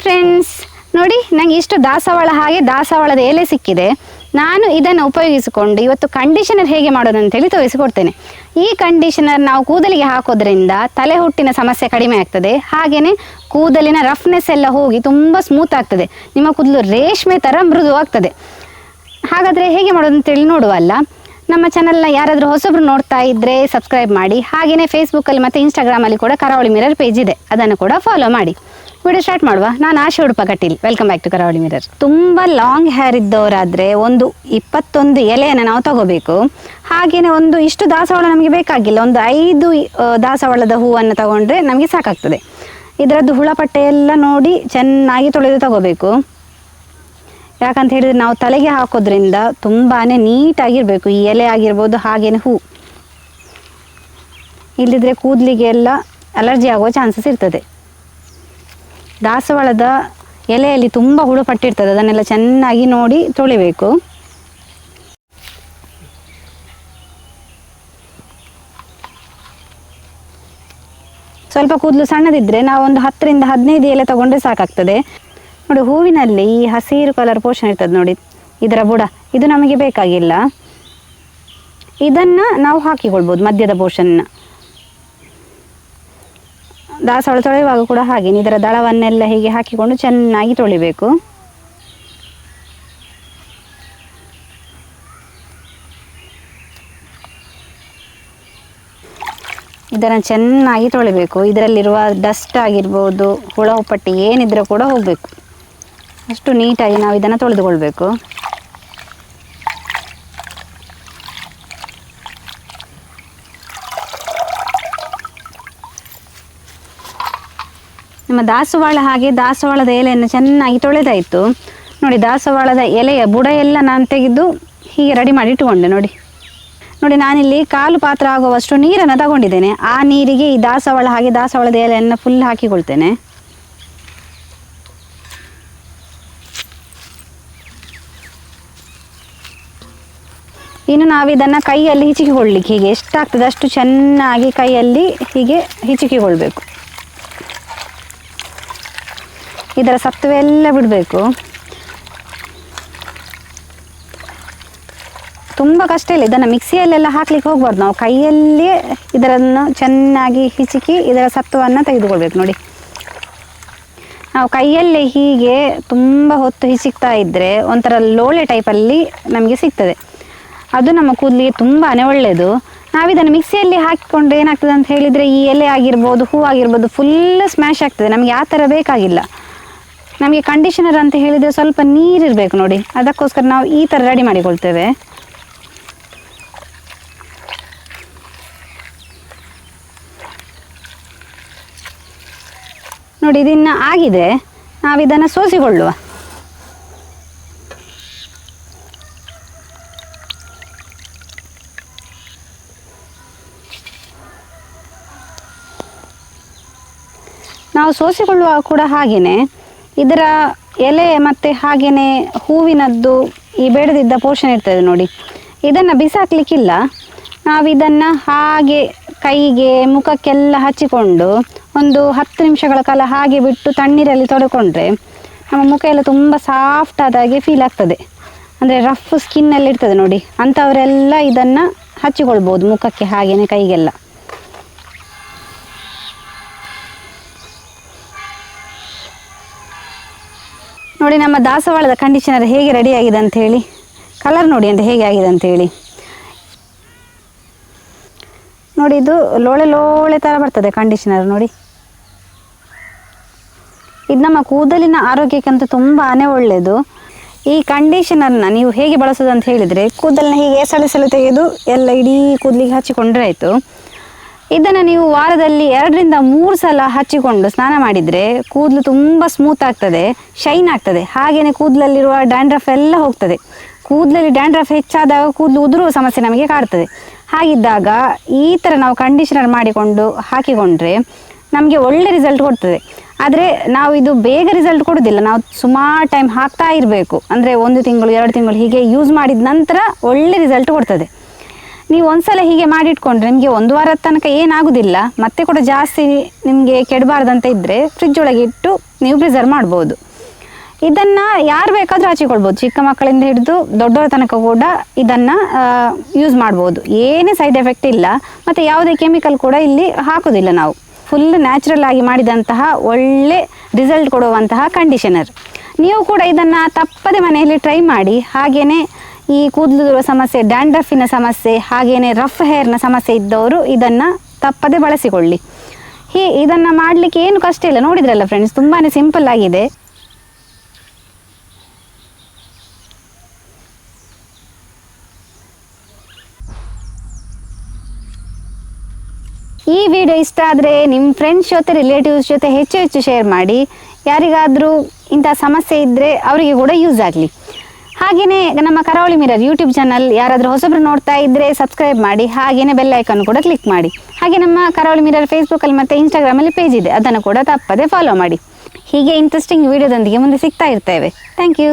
Friends, ನೋಡಿ ನನಗೆ ಇಷ್ಟು ದಾಸವಾಳ ಹಾಗೆ ದಾಸವಾಳದ ಎಲೆ ಸಿಕ್ಕಿದೆ. ನಾನು ಇದನ್ನು ಉಪಯೋಗಿಸಿಕೊಂಡು ಇವತ್ತು ಕಂಡೀಷನರ್ ಹೇಗೆ ಮಾಡೋದು ಅಂತೇಳಿ ತೋರಿಸಿಕೊಡ್ತೇನೆ. ಈ ಕಂಡೀಷನರ್ ನಾವು ಕೂದಲಿಗೆ ಹಾಕೋದ್ರಿಂದ ತಲೆ ಹುಟ್ಟಿನ ಸಮಸ್ಯೆ ಕಡಿಮೆ ಆಗ್ತದೆ. ಹಾಗೆಯೇ ಕೂದಲಿನ ರಫ್ನೆಸ್ ಎಲ್ಲ ಹೋಗಿ ತುಂಬ ಸ್ಮೂತ್ ಆಗ್ತದೆ. ನಿಮ್ಮ ಕೂದಲು ರೇಷ್ಮೆ ಥರ ಮೃದು ಆಗ್ತದೆ. ಹಾಗಾದರೆ ಹೇಗೆ ಮಾಡೋದು ಅಂತೇಳಿ ನೋಡುವಲ್ಲ. ನಮ್ಮ ಚಾನಲ್ನ ಯಾರಾದರೂ ಹೊಸಬ್ರು ನೋಡ್ತಾ ಇದ್ದರೆ ಸಬ್ಸ್ಕ್ರೈಬ್ ಮಾಡಿ. ಹಾಗೆಯೇ ಫೇಸ್ಬುಕ್ಕಲ್ಲಿ ಮತ್ತು ಇನ್ಸ್ಟಾಗ್ರಾಮಲ್ಲಿ ಕೂಡ ಕರಾವಳಿ ಮಿರರ್ ಪೇಜ್ ಇದೆ, ಅದನ್ನು ಕೂಡ ಫಾಲೋ ಮಾಡಿ. ವಿಡಿಯೋ ಸ್ಟಾರ್ಟ್ ಮಾಡುವ. ನಾನು Asha Udupa Kateel. Welcome back to Karavali mirror. ತುಂಬ ಲಾಂಗ್ ಹೇರ್ ಇದ್ದವರಾದರೆ ಒಂದು 21 ಎಲೆಯನ್ನು ನಾವು ತಗೋಬೇಕು. ಹಾಗೆಯೇ ಒಂದು ಇಷ್ಟು ದಾಸವಾಳ ನಮಗೆ ಬೇಕಾಗಿಲ್ಲ, ಒಂದು 5 ದಾಸವಾಳದ ಹೂವನ್ನು ತಗೊಂಡ್ರೆ ನಮಗೆ ಸಾಕಾಗ್ತದೆ. ಇದರದ್ದು ಹುಳಪಟ್ಟೆ ಎಲ್ಲ ನೋಡಿ ಚೆನ್ನಾಗಿ ತೊಳೆದು ತಗೋಬೇಕು. ಯಾಕಂತ ಹೇಳಿದರೆ ನಾವು ತಲೆಗೆ ಹಾಕೋದ್ರಿಂದ ತುಂಬಾ ನೀಟಾಗಿರಬೇಕು. ಈ ಎಲೆ ಆಗಿರ್ಬೋದು, ಹಾಗೇನೆ ಹೂ. ಇಲ್ಲದಿದ್ದರೆ ಕೂದಲಿಗೆ ಎಲ್ಲ ಅಲರ್ಜಿ ಆಗುವ ಚಾನ್ಸಸ್ ಇರ್ತದೆ. ದಾಸವಾಳದ ಎಲೆಯಲ್ಲಿ ತುಂಬ ಹುಳು ಪಟ್ಟಿರ್ತದೆ, ಅದನ್ನೆಲ್ಲ ಚೆನ್ನಾಗಿ ನೋಡಿ ತೊಳಿಬೇಕು. ಸ್ವಲ್ಪ ಕೂದಲು ಸಣ್ಣದಿದ್ದರೆ ನಾವು ಒಂದು 10 ರಿಂದ 15 ಎಲೆ ತಗೊಂಡ್ರೆ ಸಾಕಾಗ್ತದೆ. ನೋಡಿ, ಹೂವಿನಲ್ಲಿ ಈ ಹಸಿರು ಕಲರ್ ಪೋರ್ಷನ್ ಇರ್ತದೆ ನೋಡಿ, ಇದರ ಬುಡ, ಇದು ನಮಗೆ ಬೇಕಾಗಿಲ್ಲ. ಇದನ್ನು ನಾವು ಹಾಕಿಕೊಳ್ಬೋದು, ಮಧ್ಯದ ಪೋರ್ಷನ್ನ. ದಾಸವಾಳ ತೊಳೆಯುವಾಗ ಕೂಡ ಹಾಗೆ ಇದರ ದಳವನ್ನೆಲ್ಲ ಹೀಗೆ ಹಾಕಿಕೊಂಡು ಚೆನ್ನಾಗಿ ತೊಳಿಬೇಕು. ಇದನ್ನು ಚೆನ್ನಾಗಿ ತೊಳಿಬೇಕು. ಇದರಲ್ಲಿರುವ ಡಸ್ಟ್ ಆಗಿರ್ಬೋದು, ಹುಳ ಹುಪ್ಪಟ್ಟಿ ಏನಿದ್ರೆ ಕೂಡ ಹೋಗಬೇಕು. ಅಷ್ಟು ನೀಟಾಗಿ ನಾವು ಇದನ್ನು ತೊಳೆದುಕೊಳ್ಬೇಕು. ನಮ್ಮ ದಾಸವಾಳ ಹಾಗೆ ದಾಸವಾಳದ ಎಲೆಯನ್ನು ಚೆನ್ನಾಗಿ ತೊಳೆದಾಯಿತು. ನೋಡಿ, ದಾಸವಾಳದ ಎಲೆಯ ಬುಡ ಎಲ್ಲ ನಾನು ತೆಗೆದು ಹೀಗೆ ರೆಡಿ ಮಾಡಿ ಇಟ್ಟುಕೊಂಡೆ. ನೋಡಿ, ನಾನಿಲ್ಲಿ 1/4 ಪಾತ್ರ ಆಗುವಷ್ಟು ನೀರನ್ನು ತಗೊಂಡಿದ್ದೇನೆ. ಆ ನೀರಿಗೆ ಈ ದಾಸವಾಳ ಹಾಗೆ ದಾಸವಾಳದ ಎಲೆಯನ್ನು ಫುಲ್ ಹಾಕಿಕೊಳ್ತೇನೆ. ಇನ್ನು ನಾವು ಇದನ್ನು ಕೈಯಲ್ಲಿ ಹಿಚಿಕಿಕೊಳ್ಳಿಕ್ಕೆ ಹೀಗೆ ಎಷ್ಟಾಗ್ತದೆ ಅಷ್ಟು ಚೆನ್ನಾಗಿ ಕೈಯಲ್ಲಿ ಹೀಗೆ ಹಿಚಿಕಿಕೊಳ್ಬೇಕು. ಇದರ ಸತ್ವ ಎಲ್ಲ ಬಿಡಬೇಕು. ತುಂಬ ಕಷ್ಟ ಇಲ್ಲ. ಇದನ್ನು ಮಿಕ್ಸಿಯಲ್ಲೆಲ್ಲ ಹಾಕ್ಲಿಕ್ಕೆ ಹೋಗ್ಬಾರ್ದು. ನಾವು ಕೈಯಲ್ಲೇ ಇದನ್ನು ಚೆನ್ನಾಗಿ ಹಿಚಿಕಿ ಇದರ ಸತ್ವವನ್ನು ತೆಗೆದುಕೊಳ್ಬೇಕು. ನೋಡಿ, ನಾವು ಕೈಯಲ್ಲೇ ಹೀಗೆ ತುಂಬ ಹೊತ್ತು ಹಿಚಿಕ್ತಾ ಇದ್ದರೆ ಒಂಥರ ಲೋಳೆ ಟೈಪಲ್ಲಿ ನಮಗೆ ಸಿಗ್ತದೆ. ಅದು ನಮ್ಮ ಕೂದಲಿಗೆ ತುಂಬಾ ಒಳ್ಳೆಯದು. ನಾವಿದನ್ನು ಮಿಕ್ಸಿಯಲ್ಲಿ ಹಾಕಿಕೊಂಡು ಏನಾಗ್ತದೆ ಅಂತ ಹೇಳಿದರೆ ಈ ಎಲೆ ಆಗಿರ್ಬೋದು, ಹೂ ಆಗಿರ್ಬೋದು, ಫುಲ್ ಸ್ಮ್ಯಾಶ್ ಆಗ್ತದೆ. ನಮಗೆ ಆ ಥರ ಬೇಕಾಗಿಲ್ಲ. ನಮಗೆ ಕಂಡೀಷನರ್ ಅಂತ ಹೇಳಿದರೆ ಸ್ವಲ್ಪ ನೀರಿರಬೇಕು ನೋಡಿ, ಅದಕ್ಕೋಸ್ಕರ ನಾವು ಈ ಥರ ರೆಡಿ ಮಾಡಿಕೊಳ್ತೇವೆ. ನೋಡಿ, ಇದನ್ನು ಆಗಿದೆ. ನಾವಿದನ್ನು ಸೋಸಿಕೊಳ್ಳುವ. ನಾವು ಸೋಸಿಕೊಳ್ಳುವ ಕೂಡ ಹಾಗೆಯೇ ಇದರ ಎಲೆ ಮತ್ತು ಹಾಗೆಯೇ ಹೂವಿನದ್ದು ಈ ಬೇಡದಿದ್ದ ಪೋರ್ಷನ್ ಇರ್ತದೆ ನೋಡಿ, ಇದನ್ನು ಬಿಸಾಕಲಿಕ್ಕಿಲ್ಲ. ನಾವು ಇದನ್ನು ಹಾಗೆ ಕೈಗೆ ಮುಖಕ್ಕೆಲ್ಲ ಹಚ್ಚಿಕೊಂಡು ಒಂದು 10 ನಿಮಿಷಗಳ ಕಾಲ ಹಾಗೆ ಬಿಟ್ಟು ತಣ್ಣೀರಲ್ಲಿ ತೊಳ್ಕೊಂಡ್ರೆ ನಮ್ಮ ಮುಖ ಎಲ್ಲ ತುಂಬ ಸಾಫ್ಟ್ ಆದಾಗೆ ಫೀಲ್ ಆಗ್ತದೆ. ಅಂದರೆ ರಫ್ ಸ್ಕಿನ್ನಲ್ಲಿ ಇರ್ತದೆ ನೋಡಿ, ಅಂಥವರೆಲ್ಲ ಇದನ್ನು ಹಚ್ಚಿಕೊಳ್ಬೋದು ಮುಖಕ್ಕೆ ಹಾಗೆಯೇ ಕೈಗೆಲ್ಲ. ನೋಡಿ, ನಮ್ಮ ದಾಸವಾಳದ ಕಂಡೀಷನರ್ ಹೇಗೆ ರೆಡಿ ಆಗಿದೆ ಅಂಥೇಳಿ. ಕಲರ್ ನೋಡಿ ಅಂತ ಹೇಗೆ ಆಗಿದೆ ಅಂಥೇಳಿ. ನೋಡಿ, ಇದು ಲೋಳೆ ಲೋಳೆ ಥರ ಬರ್ತದೆ ಕಂಡೀಷನರ್. ನೋಡಿ, ಇದು ನಮ್ಮ ಕೂದಲಿನ ಆರೋಗ್ಯಕ್ಕಂತೂ ತುಂಬಾ ಒಳ್ಳೆಯದು. ಈ ಕಂಡೀಷನರ್ನ ನೀವು ಹೇಗೆ ಬಳಸೋದು ಅಂತ ಹೇಳಿದರೆ, ಕೂದಲನ್ನ ಹೀಗೆ ಸೆಳೆ ತೆಗೆದು ಎಲ್ಲ ಇಡೀ ಕೂದಲಿಗೆ ಹಚ್ಚಿಕೊಂಡ್ರೆ ಆಯಿತು. ಇದನ್ನು ನೀವು ವಾರದಲ್ಲಿ 2 ರಿಂದ 3 ಸಲ ಹಚ್ಚಿಕೊಂಡು ಸ್ನಾನ ಮಾಡಿದರೆ ಕೂದಲು ತುಂಬ ಸ್ಮೂತ್ ಆಗ್ತದೆ, ಶೈನ್ ಆಗ್ತದೆ. ಹಾಗೆಯೇ ಕೂದಲಲ್ಲಿರುವ ಡ್ಯಾಂಡ್ರಫ್ ಎಲ್ಲ ಹೋಗ್ತದೆ. ಕೂದಲಲ್ಲಿ ಡ್ಯಾಂಡ್ರಫ್ ಹೆಚ್ಚಾದಾಗ ಕೂದಲು ಉದುರುವ ಸಮಸ್ಯೆ ನಮಗೆ ಕಾಡ್ತದೆ. ಹಾಗಿದ್ದಾಗ ಈ ಥರ ನಾವು ಕಂಡೀಷನರ್ ಮಾಡಿಕೊಂಡು ಹಾಕಿಕೊಂಡ್ರೆ ನಮಗೆ ಒಳ್ಳೆ ರಿಸಲ್ಟ್ ಕೊಡ್ತದೆ. ಆದರೆ ನಾವು ಇದು ಬೇಗ ರಿಸಲ್ಟ್ ಕೊಡೋದಿಲ್ಲ, ನಾವು ಸುಮಾರು ಟೈಮ್ ಹಾಕ್ತಾ ಇರಬೇಕು. ಅಂದರೆ 1 ತಿಂಗಳು 2 ತಿಂಗಳು ಹೀಗೆ ಯೂಸ್ ಮಾಡಿದ ನಂತರ ಒಳ್ಳೆ ರಿಸಲ್ಟ್ ಕೊಡ್ತದೆ. ನೀವು ಒಂದ್ಸಲ ಹೀಗೆ ಮಾಡಿಟ್ಕೊಂಡ್ರೆ ನಿಮಗೆ 1 ವಾರದ ತನಕ ಏನಾಗೋದಿಲ್ಲ. ಮತ್ತೆ ಕೂಡ ಜಾಸ್ತಿ ನಿಮಗೆ ಕೆಡಬಾರ್ದಂತ ಇದ್ದರೆ ಫ್ರಿಜ್ ಒಳಗೆ ಇಟ್ಟು ನೀವು ಪ್ರಿಸರ್ವ್ ಮಾಡ್ಬೋದು. ಇದನ್ನು ಯಾರು ಬೇಕಾದರೂ ಹಚ್ಚಿಕೊಳ್ಬೋದು, ಚಿಕ್ಕ ಮಕ್ಕಳಿಂದ ಹಿಡಿದು ದೊಡ್ಡವರ ತನಕ ಕೂಡ ಇದನ್ನು ಯೂಸ್ ಮಾಡ್ಬೋದು. ಏನೇ ಸೈಡ್ ಎಫೆಕ್ಟ್ ಇಲ್ಲ, ಮತ್ತು ಯಾವುದೇ ಕೆಮಿಕಲ್ ಕೂಡ ಇಲ್ಲಿ ಹಾಕೋದಿಲ್ಲ. ನಾವು ಫುಲ್ ನ್ಯಾಚುರಲ್ ಆಗಿ ಮಾಡಿದಂತಹ ಒಳ್ಳೆ ರಿಸಲ್ಟ್ ಕೊಡುವಂತಹ ಕಂಡೀಷನರ್. ನೀವು ಕೂಡ ಇದನ್ನು ತಪ್ಪದೆ ಮನೆಯಲ್ಲಿ ಟ್ರೈ ಮಾಡಿ. ಹಾಗೆಯೇ ಈ ಕೂದಲು ಸಮಸ್ಯೆ, ಡ್ಯಾಂಡ್ರಫಿನ ಸಮಸ್ಯೆ, ಹಾಗೆಯೇ ರಫ್ ಹೇರ್ನ ಸಮಸ್ಯೆ ಇದ್ದವರು ಇದನ್ನು ತಪ್ಪದೆ ಬಳಸಿಕೊಳ್ಳಿ. ಇದನ್ನು ಮಾಡಲಿಕ್ಕೆ ಏನು ಕಷ್ಟ ಇಲ್ಲ. ನೋಡಿದ್ರಲ್ಲ ಫ್ರೆಂಡ್ಸ್, ತುಂಬಾ ಸಿಂಪಲ್ ಆಗಿದೆ. ಈ ವಿಡಿಯೋ ಇಷ್ಟ ಆದರೆ ನಿಮ್ಮ ಫ್ರೆಂಡ್ಸ್ ಜೊತೆ, ರಿಲೇಟಿವ್ಸ್ ಜೊತೆ ಹೆಚ್ಚು ಶೇರ್ ಮಾಡಿ. ಯಾರಿಗಾದರೂ ಇಂಥ ಸಮಸ್ಯೆ ಇದ್ದರೆ ಅವರಿಗೆ ಕೂಡ ಯೂಸ್ ಆಗಲಿ. ಹಾಗೆಯೇ ನಮ್ಮ ಕರಾವಳಿ ಮಿರರ್ ಯೂಟ್ಯೂಬ್ ಚಾನಲ್ ಯಾರಾದರೂ ಹೊಸಬ್ರು ನೋಡ್ತಾ ಇದ್ದರೆ ಸಬ್ಸ್ಕ್ರೈಬ್ ಮಾಡಿ. ಹಾಗೆಯೇ ಬೆಲ್ ಐಕಾನ್ ಕೂಡ ಕ್ಲಿಕ್ ಮಾಡಿ. ಹಾಗೆ ನಮ್ಮ ಕರಾವಳಿ ಮಿರರ್ ಫೇಸ್ಬುಕ್ಕಲ್ಲಿ ಮತ್ತು ಇನ್ಸ್ಟಾಗ್ರಾಮಲ್ಲಿ ಪೇಜ್ ಇದೆ, ಅದನ್ನು ಕೂಡ ತಪ್ಪದೆ ಫಾಲೋ ಮಾಡಿ. ಹೀಗೆ ಇಂಟ್ರೆಸ್ಟಿಂಗ್ ವಿಡಿಯೋದೊಂದಿಗೆ ಮುಂದೆ ಸಿಗ್ತಾ ಇರ್ತೇವೆ. Thank you.